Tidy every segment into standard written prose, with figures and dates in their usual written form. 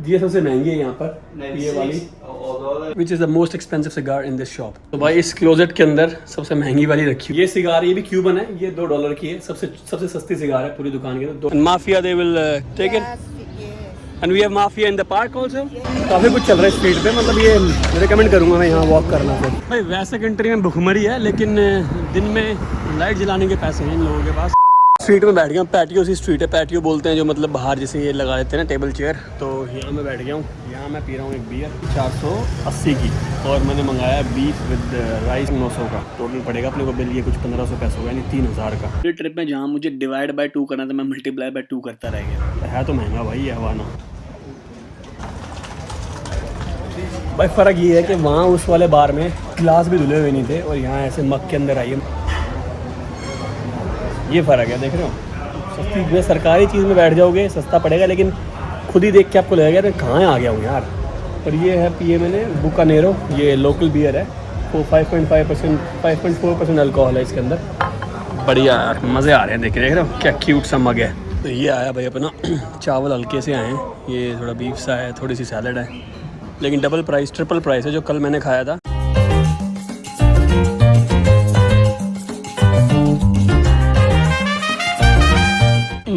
ये सबसे महंगी है यहाँ पर, ये वाली, which is the most expensive cigar in this shop. तो भाई इस क्लोजेट के अंदर सबसे महंगी वाली रखी है ये सिगार। ये भी क्यूबन है, ये $2 की है, सबसे सस्ती सिगार है पूरी दुकान के अंदर। Mafia they will take it and we have mafia in the park also. काफ़ी कुछ चल रहा है स्ट्रीट पे, मतलब ये रिकमेंड करूँगा मैं यहाँ वॉक करना। फिर भाई वैसे कंट्री में भुखमरी है, लेकिन दिन में लाइट जलाने के पैसे हैं इन लोगों के पास। स्ट्रीट में बैठ गया हूँ, पैटियो सी स्ट्रीट है, पैटियो बोलते हैं जो मतलब बाहर जैसे ये लगा देते हैं ना टेबल चेयर। तो यहाँ मैं बैठ गया हूँ, यहाँ मैं पी रहा हूँ एक बियर 480 की, और मैंने मंगाया बीफ विद राइस 900 का। टोटल पड़ेगा अपने को बिल ये कुछ 1500 पैसे होगा, यानी 3000 का। ये ट्रिप में जहाँ मुझे डिवाइड बाय 2 करना था, मैं मल्टीप्लाई बाय 2 करता रह गया। है तो महंगा भाई ये हवाना। भाई फ़र्क ये है कि वहाँ उस वाले बार में गिलास भी धुले हुए नहीं थे, और यहाँ ऐसे मग के अंदर आई है। ये फ़र्क है, देख रहे हो। सस्ती में सरकारी चीज़ में बैठ जाओगे सस्ता पड़ेगा, लेकिन खुद ही देख के आपको लगेगा मैं कहाँ आ गया हूँ यार। और ये है पिए मैंने बुकानेरो, ये लोकल बियर है, वो 5.4% अल्कोहल है इसके अंदर। बढ़िया यार, मज़े आ रहे हैं। देख रहे हो क्या क्यूट सा मग है। तो ये आया भाई अपना चावल हल्के से आए हैं, ये थोड़ा बीफ सा है, थोड़ी सी सैलड है, लेकिन ट्रिपल प्राइस है जो कल मैंने खाया था।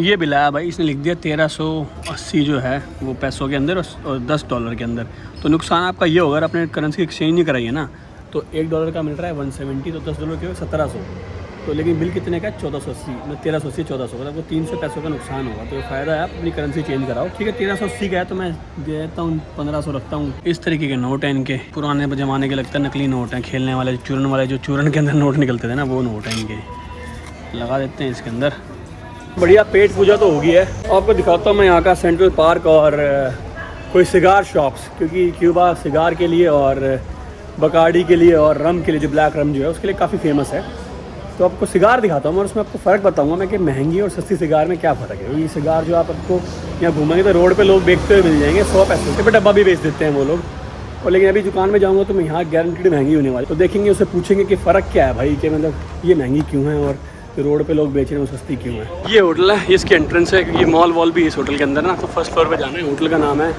ये भी लाया भाई, इसने लिख दिया 1380 जो है वो पैसों के अंदर और $10 के अंदर। तो नुकसान आपका ये होगा, अगर आपने करेंसी एक्सचेंज नहीं कराई है ना, तो $1 का मिल रहा है 170, तो $10 के 1700। तो लेकिन बिल कितने का है? 1480, मतलब 1380 1400, मतलब 300 पैसों का नुकसान होगा। तो फ़ायदा है आप अपनी करेंसी चेंज कराओ। ठीक है 1380 का है, तो मैं देता हूँ 1500 रखता हूँ। इस तरीके के नोट हैं इनके, पुराने ज़माने के लगता है नकली नोट हैं, खेलने वाले चूरन वाले, जो चूरन के अंदर नोट निकलते थे ना, वो नोट हैं इनके। लगा देते हैं इसके अंदर। बढ़िया पेट पूजा तो होगी है। आपको दिखाता हूँ मैं यहाँ का सेंट्रल पार्क और कोई सिगार शॉप्स, क्योंकि क्यूबा सिगार के लिए और बकार्डी के लिए और रम के लिए, जो ब्लैक रम जो है उसके लिए काफ़ी फेमस है। तो आपको सिगार दिखाता हूँ और उसमें आपको फ़र्क बताऊँगा मैं कि महंगी और सस्ती सिगार में क्या फ़र्क है। ये सिगार जो आपको यहाँ घूमेंगे तो रोड पे लोग बेचते हुए मिल जाएंगे 100 पैसे के, डब्बा भी बेच देते हैं वो लोग। और लेकिन अभी दुकान में जाऊँगा तो मैं यहाँ गारंटीड महंगी होने वाली। तो देखेंगे, उससे पूछेंगे कि फ़र्क क्या है भाई, कि मतलब ये महंगी क्यों है और रोड पे लोग बेच रहे हैं वो सस्ती क्यों है। ये होटल है, इसकी एंट्रेंस है, क्योंकि मॉल वॉल भी इस होटल के अंदर ना। तो फर्स्ट फ्लोर पे जाना है। होटल का नाम है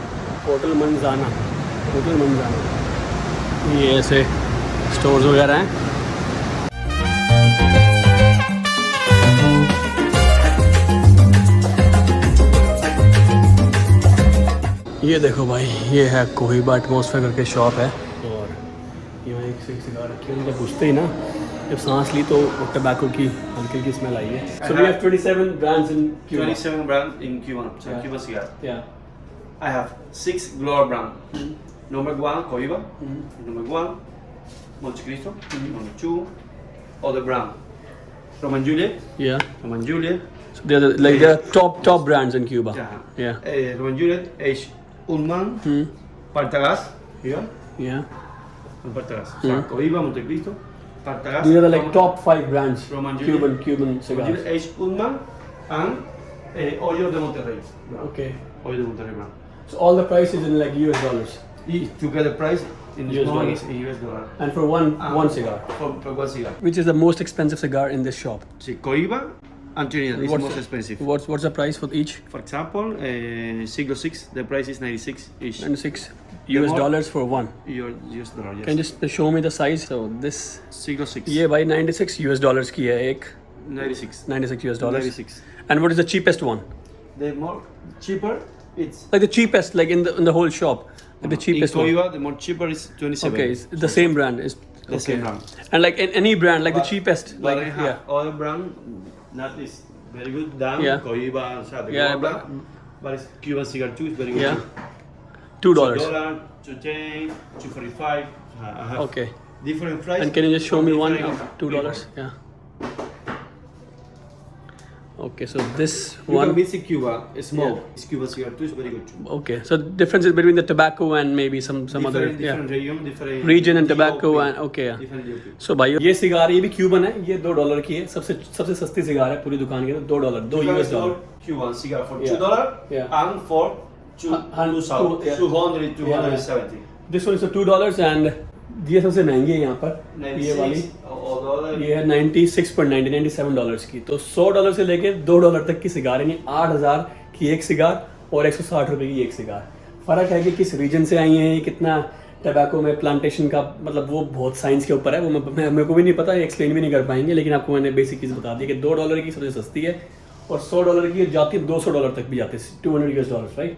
होटल मंजाना, होटल मंजाना। ये ऐसे स्टोर्स वगैरह हैं। ये देखो भाई, ये है कोहिबा एटमॉस्फेयर करके शॉप है, और यहाँ एक से एक सिगार रखी है। जब घुसते ही ना, जब सांस ली तो टबैको की हल्की हल्की स्मेल आई है। So we have 27 brands in Cuba. 27 brands in Cuba. So Yeah. Cuba cigar. Yeah. I have 6 global brands. Number 1 Cohiba. Number 1 Montecristo. Number 2 other brand. Roman Juliet. Yeah. Roman Juliet. So they're top brands in Cuba. Yeah. Roman Juliet. H. Ullman. Partagas. Here. Yeah. Partagas. So Cohiba, Montecristo. Partagas. These are the like top 5 brands. Roman Juliet. Cuban cigars. H. Ullman and Hoyo de Monterrey. Okay. Hoyo de Monterrey brand. So all the prices in like US dollars. Together price in US small dollars. is in US dollar. And for one cigar. For one cigar. Which is the most expensive cigar in this shop? See, Cohiba and Trinidad is the most expensive. What's the price for each? For example, Siglo 6, the price is 96 each. 96 US dollars for one. US dollar, yes. Can you just show me the size? So this Siglo 6. ये भाई 96 US dollars की है एक. 96. 96 US dollars. 96. And what is the cheapest one? The more cheaper, it's... Like the cheapest, like in the whole shop. Like the cheapest in Cohiba, one. the more cheaper is 27. Okay, it's the same brand. Is the same brand. And like any brand, like the cheapest. But Like I have other brand, not this very good than Yeah. Cohiba, the Yeah, global brand, but it's Cuban cigar too, it's very good. Yeah. $2. $2, $2.10, $2.45. I have Okay. different price. And can you just show me one different of $2? Yeah. Okay, so this You one. can visit Cuba, it's small. It's Cuban cigar too, it's very good too. Okay, so the difference is between the tobacco and maybe some other different region, different region and tobacco DOP, and okay yeah. different DOP. So भाई ये cigar, ये भी Cuban है, ये $2 की है, सबसे सस्ती सिगार है पूरी दुकान के अंदर। $2, $2 US dollar. Cuban cigar for Yeah. $2 Yeah. and for Yeah. 200, 270. This one is $2 and ये सबसे महंगी है यहाँ पर, ये वाली। ये है 96.90 $97 की। तो $100 से लेके $2 तक की सिगार, यानी 8000 की एक सिगार और 160 रुपए की एक सिगार। फ़र्क है कि किस रीजन से आई हैं, कितना टबैको में प्लांटेशन का, मतलब वो बहुत साइंस के ऊपर है, वो मेरे को भी नहीं पता, एक्सप्लेन भी नहीं कर पाएंगे, लेकिन आपको मैंने बेसिक चीज़ बता दी कि $2 की सबसे सस्ती है और $100 की जाती है, $200 तक भी जाती है, $200 राइट।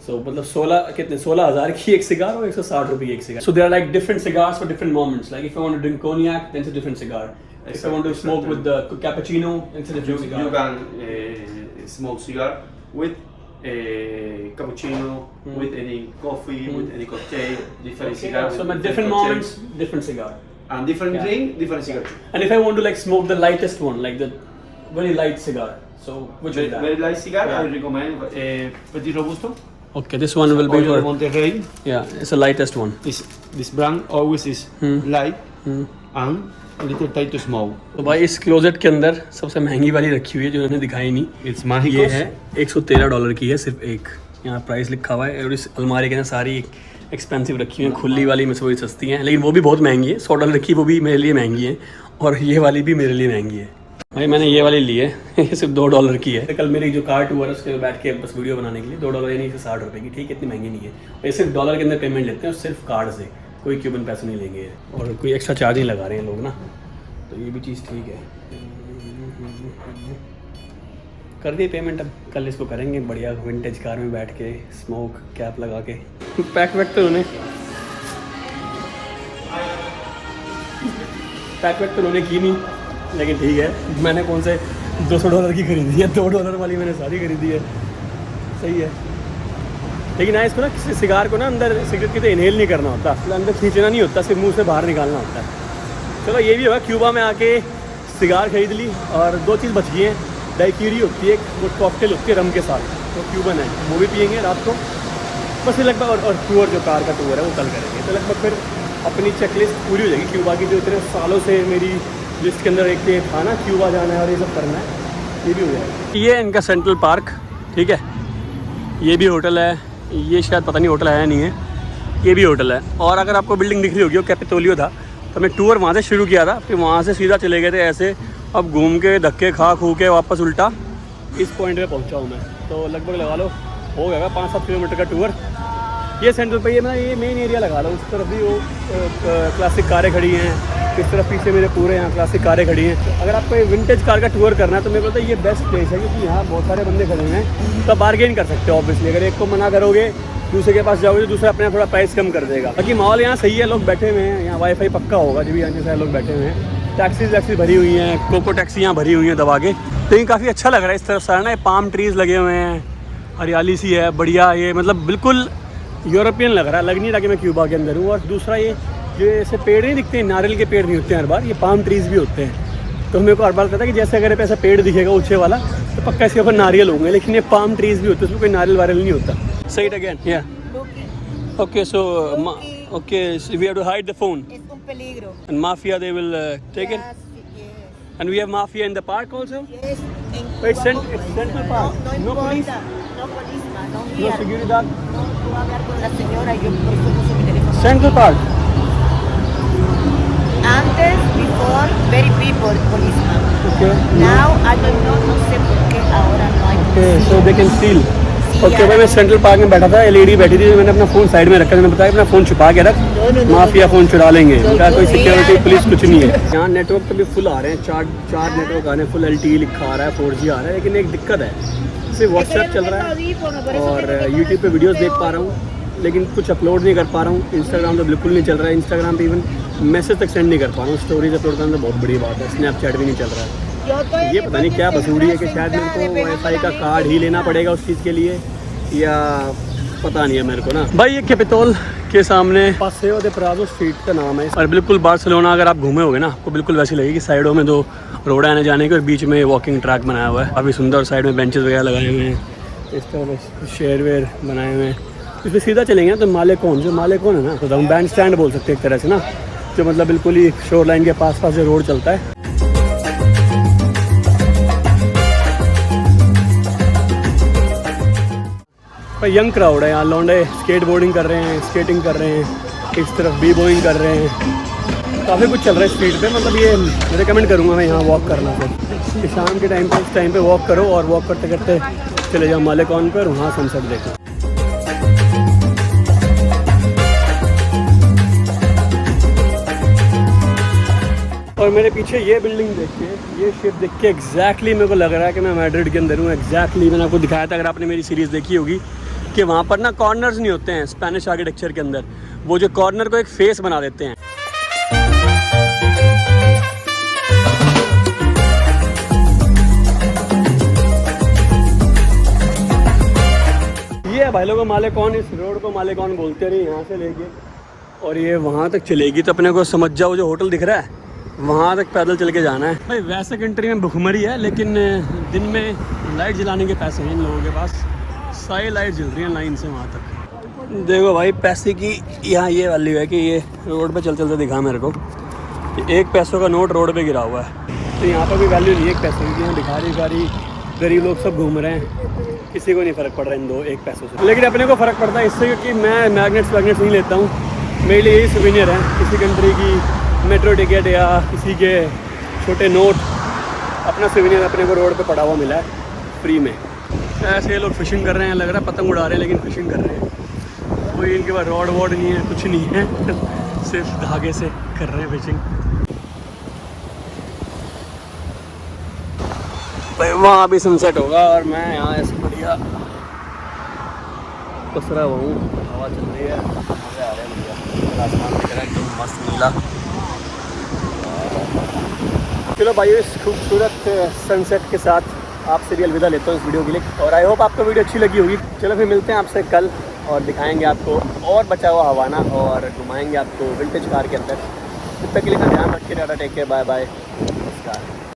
सो मतलब 16,000 की एक सिगार और 160 रुपये की एक cigar. So there are like different cigars for different moments, like if I want to drink cognac then it's a different cigar, if I want to smoke with the cappuccino it's a different cigar. You can smoke cigar with cappuccino, with any coffee, with any cocktail, different cigar. So with different cocktail. moments, different cigar. And different drink, different cigar too. And if I want to like smoke the lightest one, like the very light cigar, so which is that? Very light cigar, Yeah. I recommend Petit Robusto. Okay, this one will be Oil for de Monterrey. yeah, it's the lightest one. This brand always is light and a little tight to smoke. तो भाई इस closet के अंदर सबसे महंगी वाली रखी हुई है जो उन्होंने दिखाई नहीं, It's Mágicos. ये है $113 की है सिर्फ एक, यहाँ प्राइस लिखा हुआ है, और इस अलमारी के अंदर सारी एक्सपेंसिव रखी हुई है, खुली वाली में से वही सस्ती हैं, लेकिन वो भी बहुत महंगी है, $100 की, वो भी मेरे लिए महंगी है, और ये वाली भी मेरे लिए महंगी है। भाई मैंने ये वाली ली है ये सिर्फ $2 की है। कल मेरी जो कार टूर है उसके बैठ के बस वीडियो बनाने के लिए $2 यानी ₹60 की, ठीक है, इतनी महंगी नहीं है, ये सिर्फ डॉलर के अंदर पेमेंट लेते हैं और सिर्फ कार्ड से, कोई क्यूबन पैसे नहीं लेंगे और कोई एक्स्ट्रा चार्ज नहीं लगा रहे हैं लोग ना, तो ये भी चीज़ ठीक है। कर दी पेमेंट, अब कल इसको करेंगे बढ़िया विंटेज कार में बैठ के, स्मोक कैप लगा के। पैक वैक तो उन्होंने की नहीं, लेकिन ठीक है, मैंने कौन से $200 की खरीदी है, $2 वाली मैंने सारी खरीदी है, सही है। लेकिन हाँ, इसको ना किसी सिगार को ना अंदर सिगरेट की तो इनहेल नहीं करना होता, अंदर खींचना नहीं होता, सिर्फ मुंह से बाहर निकालना होता है। चलो ये भी होगा, क्यूबा में आके सिगार खरीद ली, और 2 चीज़ बच गई हैं, डाइक्यूरी होती है, वो कॉकटेल होती है रम के साथ, तो क्यूबन है, वो भी पियेंगे रात को, बस ये लगभग, और टूर जो कार का टूर है वो कल करेंगे, तो लगभग फिर अपनी चेकलिस्ट पूरी हो जाएगी क्यूबा की, जो इतने सालों से मेरी लिस्ट के अंदर एक ये था ना, क्यूबा जाना है और ये सब करना है, ये भी हो जाएगा। ये इनका सेंट्रल पार्क, ठीक है, ये भी होटल है, ये शायद पता नहीं होटल है या नहीं है, ये भी होटल है, और अगर आपको बिल्डिंग दिख रही होगी वो कैपिटोलियो था, तो मैं टूर वहाँ से शुरू किया था, फिर वहाँ से सीधा चले गए थे ऐसे, अब घूम के धक्के खा खू के वापस उल्टा इस पॉइंट पे पहुँचा हूँ मैं, तो लगभग लगा लो हो गया 5-7 किलोमीटर का टूर। ये सेंट्रल पे, ये मैं ये मेन एरिया लगा लो, उस तरफ भी वो क्लासिक कारें खड़ी हैं, इस तरफ पीछे मेरे पूरे यहाँ क्लासिक कारें खड़ी हैं। तो अगर आपको विंटेज कार का टूर करना है तो मेरे को लगता है ये बेस्ट प्लेस है, क्योंकि यहाँ बहुत सारे बंदे खड़े हुए हैं, तो बार्गेन कर सकते हो ऑब्वियसली, अगर एक को मना करोगे दूसरे के पास जाओगे तो दूसरा अपने थोड़ा प्राइस कम कर देगा। बाकी माहौल यहाँ सही है, लोग बैठे हुए हैं, यहाँ वाईफाई पक्का होगा, जो भी यहाँ सारे लोग बैठे हुए हैं, टैक्सी भरी हुई हैं, कोको टैक्सी यहाँ भरी हुई हैं दबा के, तो ये काफ़ी अच्छा लग रहा है इस तरफ सारा ना, पाम ट्रीज़ लगे हुए हैं, हरियाली सी है बढ़िया, ये मतलब बिल्कुल यूरोपियन लग रहा है, लग नहीं रहा कि मैं क्यूबा के अंदर हूँ। और दूसरा ये जो ऐसे पेड़ नहीं दिखते, नारियल के पेड़ नहीं होते हैं हर बार, ये पाम ट्रीज़ भी होते हैं, तो मेरे को हर बार कहता है कि जैसे अगर ऐसा पेड़ दिखेगा ऊँचे वाला तो पक्का इसके ऊपर नारियल होंगे, लेकिन ये पाम ट्रीज़ भी होते हैं, उसमें कोई नारियल वारियल नहीं होता। सही अगेन या okay, so okay, so we have to hide the phone. Es un peligro. And mafia, they will take it. Yes. And we have mafia in the park also. Yes. En It's Cuba, it's Central Park. No No police. importa. No policeman. No No guía. security guard. No, tú vas a hablar con la señora y yo por eso puse mi teléfono. Central Park. Antes, before, very people, policeman. Okay. Now, I don't know, no sé por qué ahora no hay. Okay, so they can steal. Sí, Okay, भाई मैं central park में बैठा था, lady बैठी थी, मैंने अपना phone side में रखा, मैंने बताया अपना फ़ोन छुपा के रख, माफिया फ़ोन चुरा लेंगे, क्या कोई सिक्योरिटी पुलिस कुछ नहीं है। यहाँ नेटवर्क तो भी फुल आ रहे हैं, चार नेटवर्क आ रहे हैं, फुल LTE लिखा आ रहा है, 4G आ रहा है, लेकिन एक दिक्कत है, सिर्फ व्हाट्सएप चल रहा है और यूट्यूब पे वीडियोस देख पा रहा हूँ, लेकिन कुछ अपलोड नहीं कर पा रहा हूँ। इंस्टाग्राम तो बिल्कुल नहीं चल रहा है, इंस्टाग्राम पे इवन मैसेज तक सेंड नहीं कर पा रहा हूँ, स्टोरीज अपलोड करना तो बहुत बड़ी बात है, स्नैपचैट भी नहीं चल रहा है। ये पता नहीं क्या बसूड़ी है कि शायद मेरे को वाईफाई का कार्ड ही लेना पड़ेगा उस चीज़ के लिए, या पता नहीं है मेरे को ना। भाई ये कैपिटोल के सामने पासेओ दे प्राडो स्ट्रीट का नाम है, और बिल्कुल बार्सिलोना अगर आप घूमे होगे ना, आपको बिल्कुल वैसी लगेगी, साइडों में 2 रोड आने जाने के और बीच में वॉकिंग ट्रैक बनाया हुआ है, काफ़ी सुंदर, साइड में बेंचेस वगैरह लगाए हुए हैं, इस तरह शेयर वेयर बनाए हुए हैं। इस पर सीधा चलेंगे तो मालेकोन, जो मालेकोन है ना, तो हम बैंड स्टैंड बोल सकते हैं एक तरह से ना, जो मतलब बिल्कुल ही शोर लाइन के पास जो रोड चलता है। यंग क्राउड है यहाँ, लौंडे स्केट बोर्डिंग कर रहे हैं, स्केटिंग कर रहे हैं, इस तरफ बी बॉइंग कर रहे हैं, काफ़ी कुछ चल रहा है स्ट्रीट पे। मतलब ये रिकमेंड करूँगा मैं यहाँ वॉक करना, फिर शाम के टाइम पे इस टाइम पे वॉक करो और वॉक करते करते चले जाओ मालेकोन पर, वहाँ सनसेट देखो। और मेरे पीछे ये बिल्डिंग देख के, ये शिप देख के एग्जैक्टली मेरे को लग रहा है कि मैं मैड्रिड के अंदर हूँ। एग्जैक्टली मैंने आपको दिखाया था, अगर आपने मेरी सीरीज़ देखी होगी, कि वहाँ पर ना कॉर्नर्स नहीं होते हैं स्पेनिश आर्किटेक्चर के अंदर, वो जो कॉर्नर को एक फेस बना देते हैं। ये है भाई लोगों मालेकॉन, इस रोड को मालेकॉन बोलते रहे, यहाँ से लेके और ये वहाँ तक चलेगी। तो अपने को समझ जाओ, जो होटल दिख रहा है वहाँ तक पैदल चल के जाना है। भाई वैसे कंट्री में भुखमरी है, लेकिन दिन में लाइट जलाने के पैसे हैं इन लोगों के पास, सारी लाइट जल रही है लाइन से वहाँ तक। देखो भाई पैसे की यहाँ ये वैल्यू है कि ये रोड पे चल चलते दिखा मेरे को, 1 पैसों का नोट रोड पे गिरा हुआ है। तो यहाँ पर भी वैल्यू नहीं है 1 पैसे की, यहाँ भिखारी गरीब लोग सब घूम रहे हैं, किसी को नहीं फ़र्क पड़ रहा इन 1 पैसों से। लेकिन अपने को फ़र्क पड़ता है इससे, क्योंकि मैं मैग्नेट्स नहीं लेता हूँ। मेरे लिए यही सुवेनियर है, किसी कंट्री की मेट्रो टिकट या किसी के छोटे नोट, अपना सुवेनियर अपने को रोड पे पड़ा हुआ मिला है फ्री में। ऐसे ये लोग फिशिंग कर रहे हैं, लग रहा है पतंग उड़ा रहे हैं लेकिन फिशिंग कर रहे हैं। कोई इनके पास रॉड वॉड नहीं है, कुछ नहीं है, सिर्फ धागे से कर रहे हैं फिशिंग। भाई वहाँ भी सनसेट होगा और मैं यहाँ ऐसे बढ़िया कसरा हुआ हूँ, हवा चल रही है, मज़े आ रहे हैं बढ़िया, आसमान दिख रहा है एकदम मस्त नीला। चलो भाई इस खूबसूरत सनसेट के साथ आपसे भी अलविदा लेता हूँ इस वीडियो के लिए, और आई होप आपको वीडियो अच्छी लगी होगी। चलो फिर मिलते हैं आपसे कल और दिखाएंगे आपको और बचा हुआ हवाना और घुमाएंगे आपको विंटेज कार के अंदर। तब तक के लिए ध्यान रखिए, टेक केयर, बाय बाय, नमस्कार।